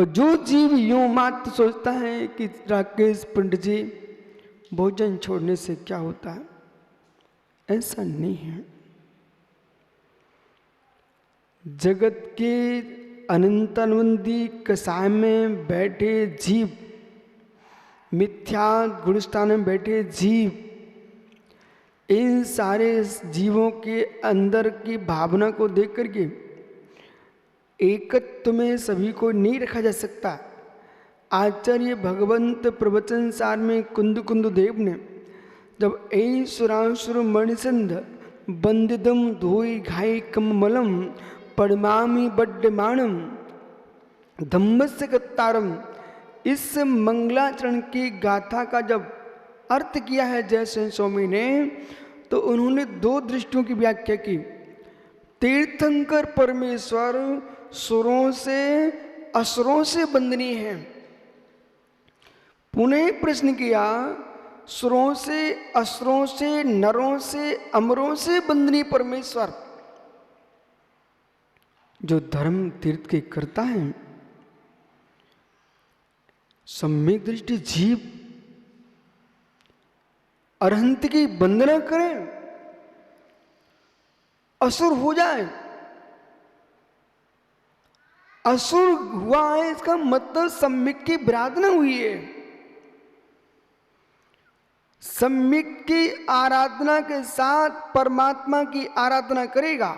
और जो जीव यूं मात्र सोचता है कि राकेश पंडित जी भोजन छोड़ने से क्या होता है, ऐसा नहीं है। जगत के अनंतानंदी कसाय में बैठे जीव, मिथ्या गुणस्थान में बैठे जीव, इन सारे जीवों के अंदर की भावना को देख करके एकत्व में सभी को नहीं रखा जा सकता। आचार्य भगवंत प्रवचन सार में कुंद देव ने जब ऐ सुरासुर मणिसंध बंदिदम धोई घाई कमलम पड़मामी बड्डमाणम धम्मस्य गत्तारम, इस मंगलाचरण की गाथा का जब अर्थ किया है जयसेन स्वामी ने, तो उन्होंने दो दृष्टियों की व्याख्या की। तीर्थंकर परमेश्वर सुरों से असुरों से बंदनीय है। पुनः प्रश्न किया, सुरों से असुरों से नरों से अमरों से बंदनीय परमेश्वर जो धर्म तीर्थ के करता है, सम्यक दृष्टि जीव अरहंत की वंदना करें, असुर हो जाए। असुर हुआ है इसका मतलब सम्यक की आराधना हुई है। सम्यक की आराधना के साथ परमात्मा की आराधना करेगा,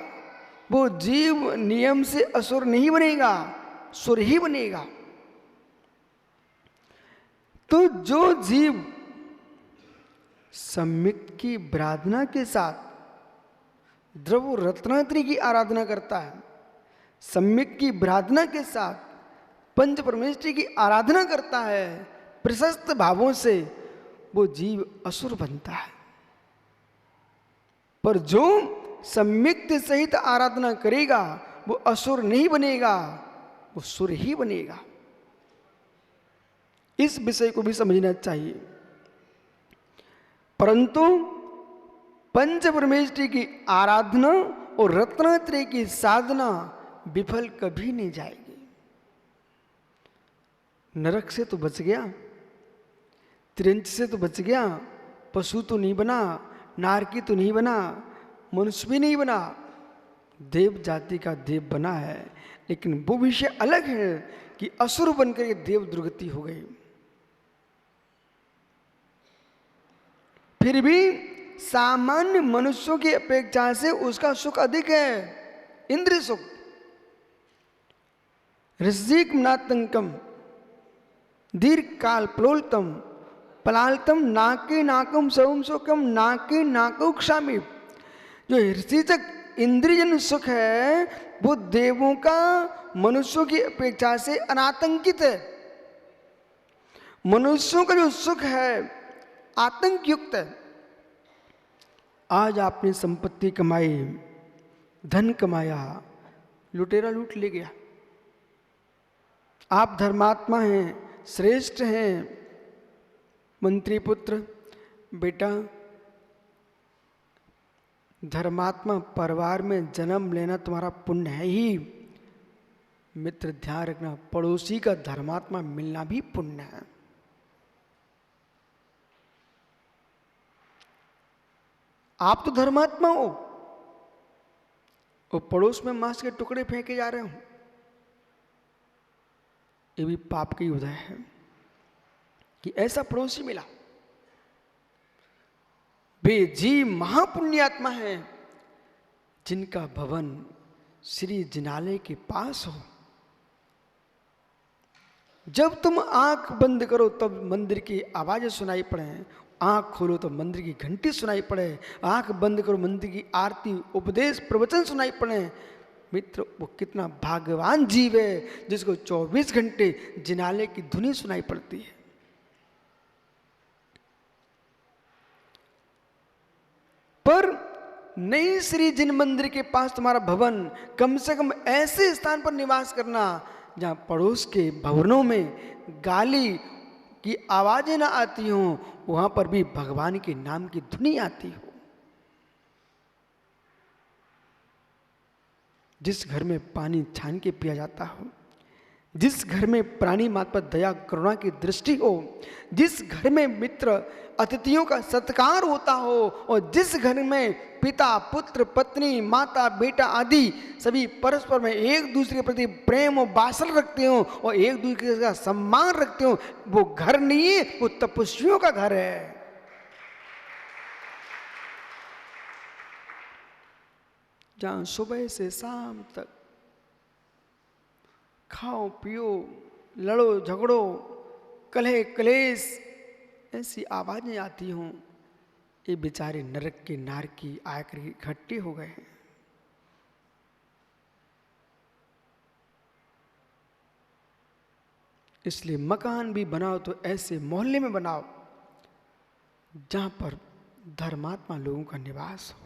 वो जीव नियम से असुर नहीं बनेगा, सुर ही बनेगा। तो जो जीव सम्यक की आराधना के साथ द्रव रत्नात्रि की आराधना करता है, सम्यक की आराधना के साथ पंच परमेश्वरी की आराधना करता है प्रशस्त भावों से, वो जीव असुर बनता है। पर जो सम्यक सहित आराधना करेगा वो असुर नहीं बनेगा, वो सुर ही बनेगा। इस विषय को भी समझना चाहिए। परंतु पंच परमेश्वरी की आराधना और रत्नात्रय की साधना विफल कभी नहीं जाएगी। नरक से तो बच गया, त्रिंच से तो बच गया, पशु तो नहीं बना, नारकी तो नहीं बना, मनुष्य भी नहीं बना, देव जाति का देव बना है। लेकिन वो विषय अलग है कि असुर बनकर के देव दुर्गति हो गई। फिर भी सामान्य मनुष्यों की अपेक्षा से उसका सुख अधिक है, इंद्रिय सुख। ऋषिक नातंकम दीर्घ काल प्लोलतम पलालतम नाके नाकम सवम सुखम नाके नाको क्षामी। जो ऋषिचक इंद्रियजन सुख है वो देवों का मनुष्यों की अपेक्षा से अनातंकित है। मनुष्यों का जो सुख है आतंक युक्त है। आज आपने संपत्ति कमाई, धन कमाया, लुटेरा लूट ले गया। आप धर्मात्मा हैं, श्रेष्ठ हैं, मंत्री पुत्र, बेटा धर्मात्मा परिवार में जन्म लेना तुम्हारा पुण्य है ही। मित्र ध्यान रखना, पड़ोसी का धर्मात्मा मिलना भी पुण्य है। आप तो धर्मात्मा हो और पड़ोस में मांस के टुकड़े फेंके जा रहे हो, ये भी पाप का ही उदय है कि ऐसा पड़ोसी मिला। वे जीव महापुण्यात्मा हैं जिनका भवन श्री जिनालय के पास हो। जब तुम आंख बंद करो तब मंदिर की आवाजें सुनाई पड़े, आंख खोलो तो मंदिर की घंटी सुनाई पड़े, आंख बंद करो मंदिर की आरती उपदेश प्रवचन सुनाई पड़े। मित्र वो कितना भाग्यवान जीव है जिसको 24 घंटे जिनालय की धुनी सुनाई पड़ती है। पर नई श्री जिन मंदिर के पास तुम्हारा भवन, कम से कम ऐसे स्थान पर निवास करना जहां पड़ोस के भवनों में गाली की आवाजें ना आती हों, वहां पर भी भगवान के नाम की धुनी आती हो। जिस घर में पानी छान के पिया जाता हो, जिस घर में प्राणी मात्र पर दया करुणा की दृष्टि हो, जिस घर में मित्र अतिथियों का सत्कार होता हो, और जिस घर में पिता पुत्र पत्नी माता बेटा आदि सभी परस्पर में एक दूसरे के प्रति प्रेम और वात्सल्य रखते हो और एक दूसरे का सम्मान रखते हो, वो घर नहीं है, वो तपस्वियों का घर है। जहां सुबह से शाम तक खाओ पियो, लड़ो झगड़ो, कलह क्लेश, ऐसी आवाजें आती हों, ये बेचारे नरक के नारकी आकर इकट्ठे हो गए हैं। इसलिए मकान भी बनाओ तो ऐसे मोहल्ले में बनाओ जहां पर धर्मात्मा लोगों का निवास हो।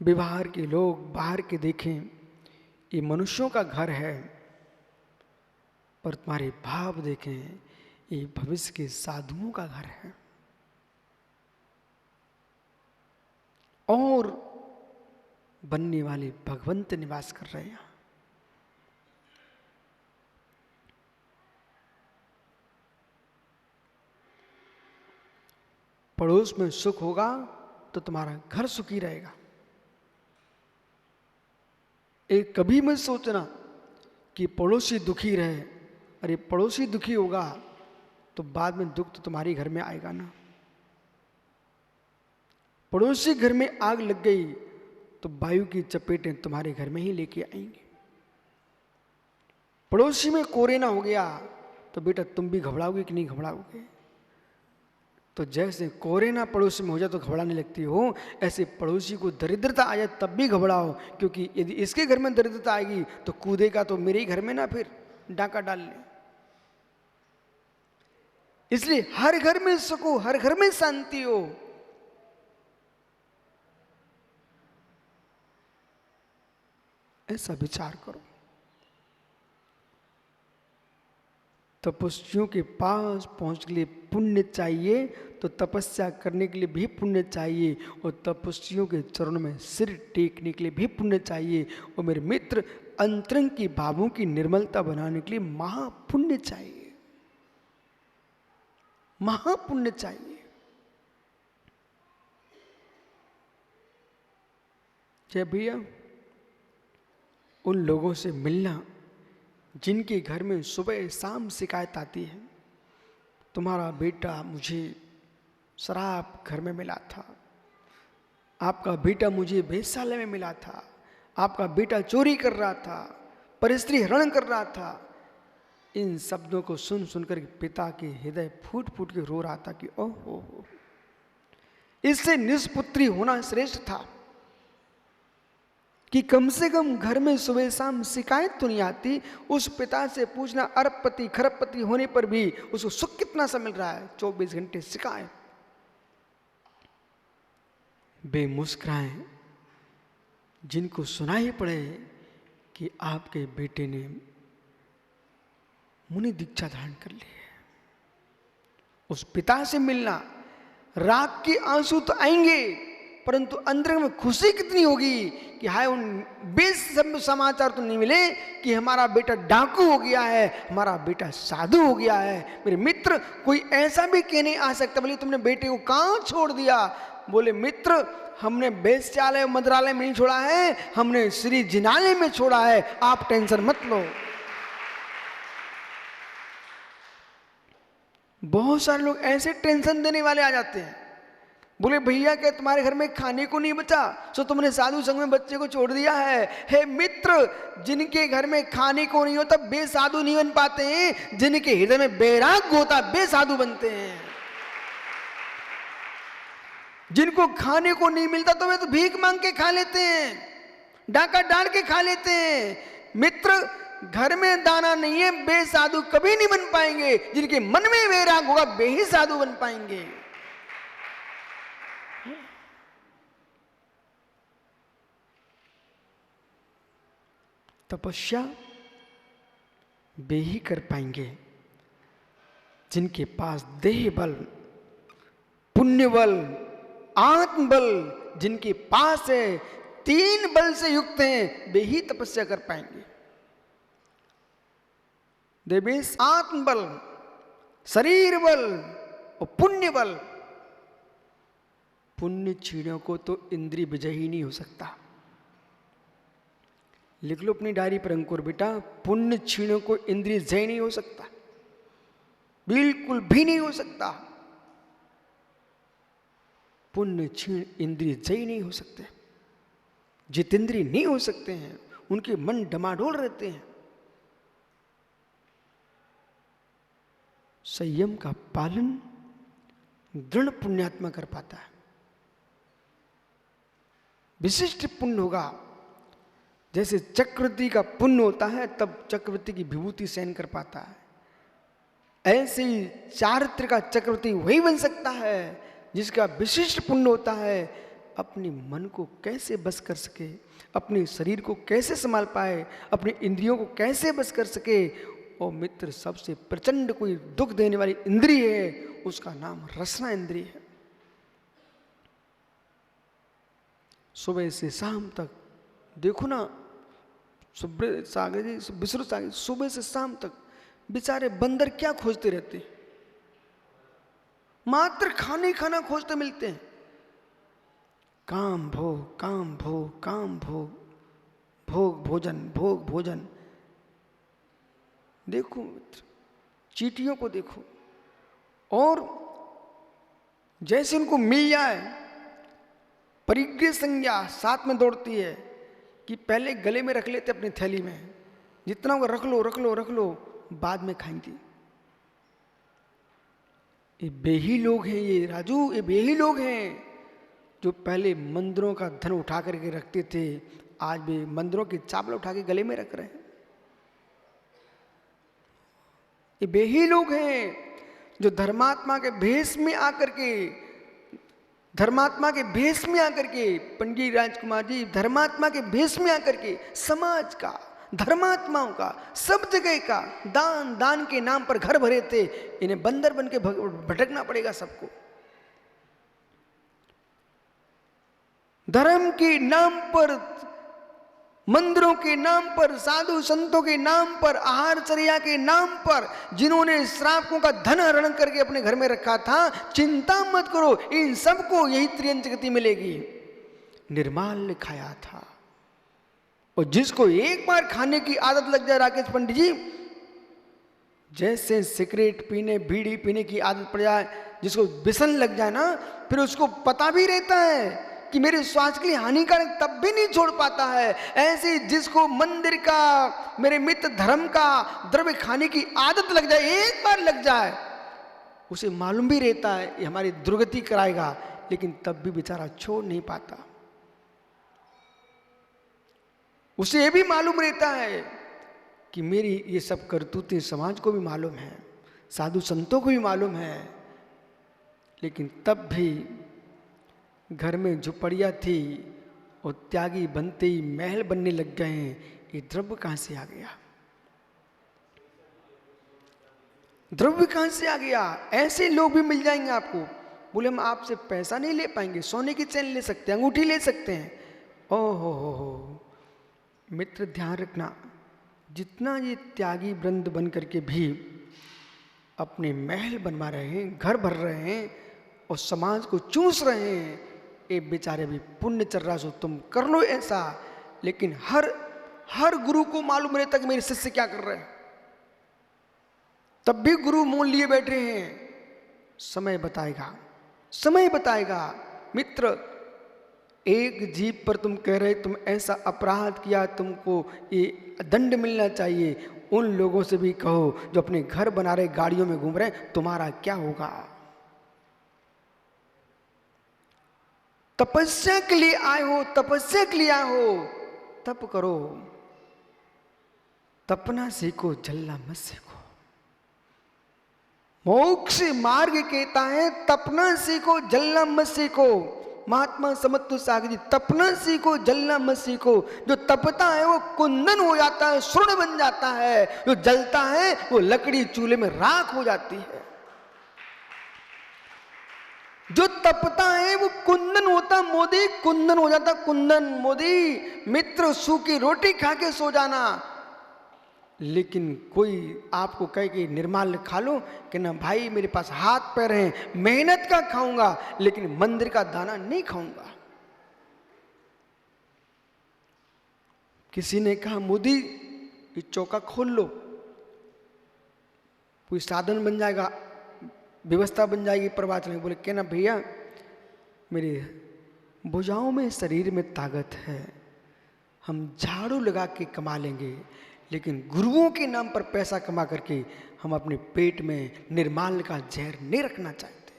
व्यवहार के लोग बाहर के देखें ये मनुष्यों का घर है, पर तुम्हारे भाव देखें ये भविष्य के साधुओं का घर है। और बनने वाले भगवंत निवास कर रहे हैं। पड़ोस में सुख होगा तो तुम्हारा घर सुखी रहेगा। एक कभी मत सोचना कि पड़ोसी दुखी रहे, अरे पड़ोसी दुखी होगा तो बाद में दुख तो तुम्हारे घर में आएगा ना। पड़ोसी घर में आग लग गई तो वायु की चपेटें तुम्हारे घर में ही लेके आएंगे। पड़ोसी में कोरेना हो गया तो बेटा तुम भी घबराओगे कि नहीं घबराओगे? तो जैसे कोरेना पड़ोसी में हो जाए तो घबराने लगती हो, ऐसे पड़ोसी को दरिद्रता आ जाए तब भी घबराओ, क्योंकि यदि इसके घर में दरिद्रता आएगी तो कूदेगा तो मेरे ही घर में ना, फिर डाका डाल ले। इसलिए हर घर में सुख हो, हर घर में शांति हो। ऐसा विचार करो। तपस्वियों के पास पहुंचने के लिए पुण्य चाहिए तो तपस्या करने के लिए भी पुण्य चाहिए, और तपस्वियों के चरणों में सिर टेकने के लिए भी पुण्य चाहिए। और मेरे मित्र, अंतरंग की भावों की निर्मलता बनाने के लिए महापुण्य चाहिए, महापुण्य चाहिए। जय भैया, उन लोगों से मिलना जिनके घर में सुबह शाम शिकायत आती है, तुम्हारा बेटा मुझे शराब घर में मिला था, आपका बेटा मुझे वेश्यालय में मिला था, आपका बेटा चोरी कर रहा था, परस्त्री हरण कर रहा था। इन शब्दों को सुन सुनकर पिता के हृदय फूट फूट के रो रहा था कि ओहो, इससे निष्पुत्री होना श्रेष्ठ था कि कम से कम घर में सुबह शाम शिकायत तो नहीं आती। उस पिता से पूछना अरबपति खरबपति होने पर भी उसको सुख कितना सा मिल रहा है, 24 घंटे शिकायत। बेमुस्कुराएं जिनको सुना ही पड़े कि आपके बेटे ने मुनि दीक्षा धारण कर ली है। उस पिता से मिलना, रात के आंसू तो आएंगे परंतु अंदर में खुशी कितनी होगी कि हाय उन बेसब समाचार तो नहीं मिले कि हमारा बेटा डाकू हो गया है, हमारा बेटा साधु हो गया है। मेरे मित्र, कोई ऐसा भी कहने आ सकता, बोले तुमने बेटे को कहां छोड़ दिया? बोले मित्र, हमने वेश्यालय मंत्रालय में नहीं छोड़ा है, हमने श्री जिनालय में छोड़ा है, आप टेंशन मत लो। बहुत सारे लोग ऐसे टेंशन देने वाले आ जाते हैं। बोले भैया क्या तुम्हारे घर में खाने को नहीं बचा सो तुमने साधु संग में बच्चे को छोड़ दिया है? हे मित्र, जिनके घर में खाने को नहीं होता बेसाधु नहीं बन पाते हैं, जिनके हृदय में बैराग होता बेसाधु बनते हैं। जिनको खाने को नहीं मिलता तो वे तो भीख मांग के खा लेते हैं, डाका डाल के खा लेते हैं। मित्र, घर में दाना नहीं है बेसाधु कभी नहीं बन पाएंगे, जिनके मन में वैराग होगा वे ही साधु बन पाएंगे। तपस्या वे ही कर पाएंगे जिनके पास देह बल, पुण्य बल, आत्म बल जिनके पास है, 3 बल से युक्त हैं वे ही तपस्या कर पाएंगे। देवेश आत्मबल, शरीर बल और पुण्य बल। पुण्य क्षीणों को तो इंद्रिय विजय ही नहीं हो सकता। लिख लो अपनी डायरी पर अंकुर बेटा, पुण्य क्षीणों को इंद्रिय जय नहीं हो सकता, बिल्कुल भी नहीं हो सकता। पुण्य क्षीण इंद्रिय जय नहीं हो सकते, जितेंद्रिय नहीं हो सकते हैं, उनके मन डमाडोल रहते हैं। संयम का पालन दृढ़ पुण्यात्मा कर पाता है। विशिष्ट पुण्य होगा, जैसे चक्रवर्ती का पुण्य होता है तब चक्रवर्ती की विभूति सहन कर पाता है, ऐसे ही चारित्र का चक्रवर्ती वही बन सकता है जिसका विशिष्ट पुण्य होता है। अपने मन को कैसे बस कर सके, अपने शरीर को कैसे संभाल पाए, अपने इंद्रियों को कैसे बस कर सके। और मित्र, सबसे प्रचंड कोई दुख देने वाली इंद्रिय है, उसका नाम रसना इंद्रिय है। सुबह से शाम तक देखो ना, सुब्रत सागर जी, विश्रुत सागर, सुबह से शाम तक बेचारे बंदर क्या खोजते रहते, मात्र खाने खाना खोजते मिलते हैं। काम भोग, काम भोग, काम भोग, भोग भोजन, भोग भोजन। देखो मित्र, चींटियों को देखो, और जैसे उनको मिल जाए परिग्रह संज्ञा साथ में दौड़ती है कि पहले गले में रख लेते अपनी थैली में, जितना होगा रख लो रख लो रख लो, बाद में खाएंगे। ये बेही लोग हैं, ये राजू, ये बेही लोग हैं जो पहले मंदिरों का धन उठा करके रखते थे, आज भी मंदिरों की चावल उठा के गले में रख रहे हैं। ये बेही लोग हैं जो धर्मात्मा के भेष में आकर के, धर्मात्मा के भेष में आकर के, पंडित राजकुमार जी, धर्मात्मा के भेष में आकर के समाज का, धर्मात्माओं का, सब जगह का दान, दान के नाम पर घर भरे थे। इन्हें बंदर बन के भटकना पड़ेगा सबको। धर्म के नाम पर, मंदिरों के नाम पर, साधु संतों के नाम पर, आहारचर्या के नाम पर जिन्होंने श्रावकों का धन हरण करके अपने घर में रखा था, चिंता मत करो, इन सबको यही त्रियंच गति मिलेगी। निर्माल्य खाया था, और जिसको एक बार खाने की आदत लग जाए राकेश पंडित जी, जैसे सिगरेट पीने, बीड़ी पीने की आदत पड़ जाए, जिसको व्यसन लग जाए ना, फिर उसको पता भी रहता है कि मेरे स्वास्थ्य के लिए हानिकारक, तब भी नहीं छोड़ पाता है। ऐसे जिसको मंदिर का, मेरे मित्र धर्म का द्रव्य खाने की आदत लग जाए, एक बार लग जाए, उसे मालूम भी रहता है ये हमारी दुर्गति कराएगा, लेकिन तब भी बेचारा छोड़ नहीं पाता। उसे ये भी मालूम रहता है कि मेरी ये सब करतूतें समाज को भी मालूम है, साधु संतों को भी मालूम है, लेकिन तब भी घर में झुपड़िया थी और त्यागी बनते ही महल बनने लग गए हैं। ये द्रव्य कहां से आ गया, द्रव्य कहां से आ गया? ऐसे लोग भी मिल जाएंगे आपको, बोले हम आपसे पैसा नहीं ले पाएंगे, सोने की चैन ले सकते हैं, अंगूठी ले सकते हैं। ओहो हो मित्र, ध्यान रखना, जितना ये त्यागी वृंद बन करके भी अपने महल बनवा रहे हैं, घर भर रहे हैं और समाज को चूस रहे हैं, ये बेचारे भी पुण्य चल रहा, सो तुम कर लो ऐसा। लेकिन हर गुरु को मालूम रहता कि मेरे शिष्य क्या कर रहे हैं, तब भी गुरु मोल लिए बैठे हैं। समय बताएगा, समय बताएगा। मित्र, एक जीव पर तुम कह रहे तुम ऐसा अपराध किया, तुमको ये दंड मिलना चाहिए, उन लोगों से भी कहो जो अपने घर बना रहे, गाड़ियों में घूम रहे, तुम्हारा क्या होगा? तपस्या के लिए आए हो, तपस्या के लिए आए हो, तप करो, तपना सीखो, जलना मत सीखो। मोक्ष मार्ग कहता है तपना सीखो, जलना मत सीखो। महात्मा समत्व सागर जी, तपना सीखो, जलना मत सीखो। जो तपता है वो कुंदन हो जाता है, स्वर्ण बन जाता है, जो जलता है वो लकड़ी चूल्हे में राख हो जाती है। जो तपता है वो कुंदन होता मोदी, कुंदन हो जाता कुंदन। मोदी मित्र सूखी रोटी खा के सो जाना, लेकिन कोई आपको कहे कि निर्माल्य खा लो, कि ना भाई मेरे पास हाथ पैर हैं, मेहनत का खाऊंगा लेकिन मंदिर का दाना नहीं खाऊंगा। किसी ने कहा मोदी ये चौका खोल लो, कोई साधन बन जाएगा, व्यवस्था बन जाएगी प्रवाह चलेंगे। बोले कहना भैया मेरे भुजाओं में शरीर में ताकत है, हम झाड़ू लगा के कमा लेंगे, लेकिन गुरुओं के नाम पर पैसा कमा करके हम अपने पेट में निर्माल्य का जहर नहीं रखना चाहते।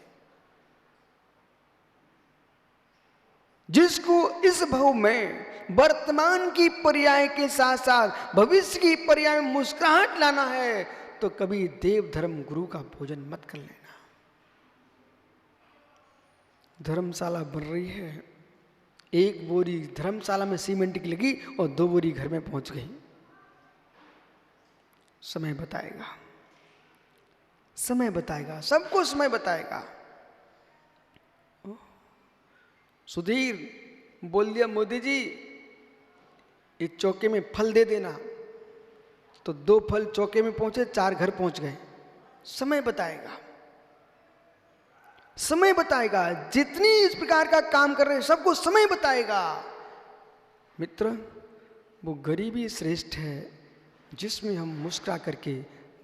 जिसको इस भव में वर्तमान की पर्याय के साथ साथ भविष्य की पर्याय में मुस्कुराहट लाना है, तो कभी देव धर्म गुरु का भोजन मत कर लेना। धर्मशाला बन रही है, एक बोरी धर्मशाला में सीमेंट की लगी और 2 बोरी घर में पहुंच गई। समय बताएगा, समय बताएगा, सबको समय बताएगा। सुधीर बोल दिया मोदी जी इस चौके में फल दे देना, तो 2 फल चौके में पहुंचे, 4 घर पहुंच गए। समय बताएगा, समय बताएगा। जितनी इस प्रकार का काम कर रहे हैं सबको समय बताएगा। मित्र वो गरीबी श्रेष्ठ है जिसमें हम मुस्कुरा करके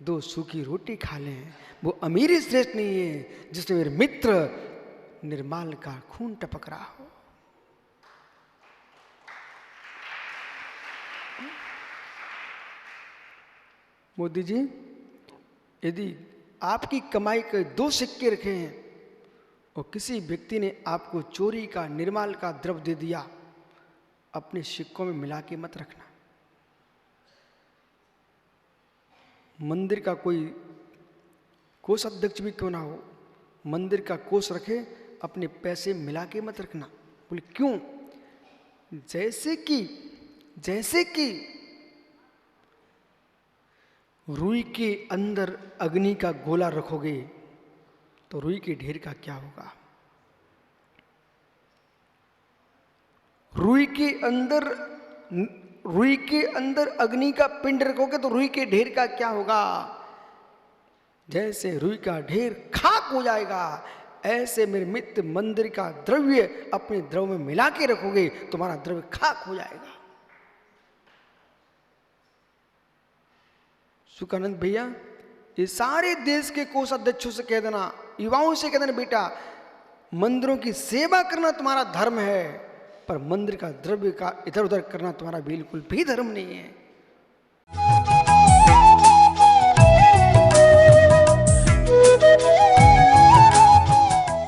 2 सूखी रोटी खा लें, वो अमीरी श्रेष्ठ नहीं है जिसमें मेरे मित्र निर्माल का खून टपक रहा हो। मोदी जी यदि आपकी कमाई के 2 सिक्के रखे हैं और किसी व्यक्ति ने आपको चोरी का निर्माल का द्रव्य दे दिया, अपने सिक्कों में मिला के मत रखना। मंदिर का कोई कोष अध्यक्ष भी क्यों ना हो, मंदिर का कोष रखे, अपने पैसे मिला के मत रखना। बोले क्यों? जैसे कि रुई के अंदर अग्नि का गोला रखोगे तो रुई के ढेर का क्या होगा? रुई के अंदर अग्नि का पिंड रखोगे तो रुई के ढेर का क्या होगा? जैसे रुई का ढेर खाक हो जाएगा, ऐसे मेरे मित्र मंदिर का द्रव्य अपने द्रव्य में मिला के रखोगे, तुम्हारा द्रव्य खाक हो जाएगा। सुखानंद भैया ये सारे देश के कोषाध्यक्षों से कह देना, युवाओं से कह देना, बेटा मंदिरों की सेवा करना तुम्हारा धर्म है, पर मंदिर का द्रव्य का इधर उधर करना तुम्हारा बिल्कुल भी धर्म नहीं है।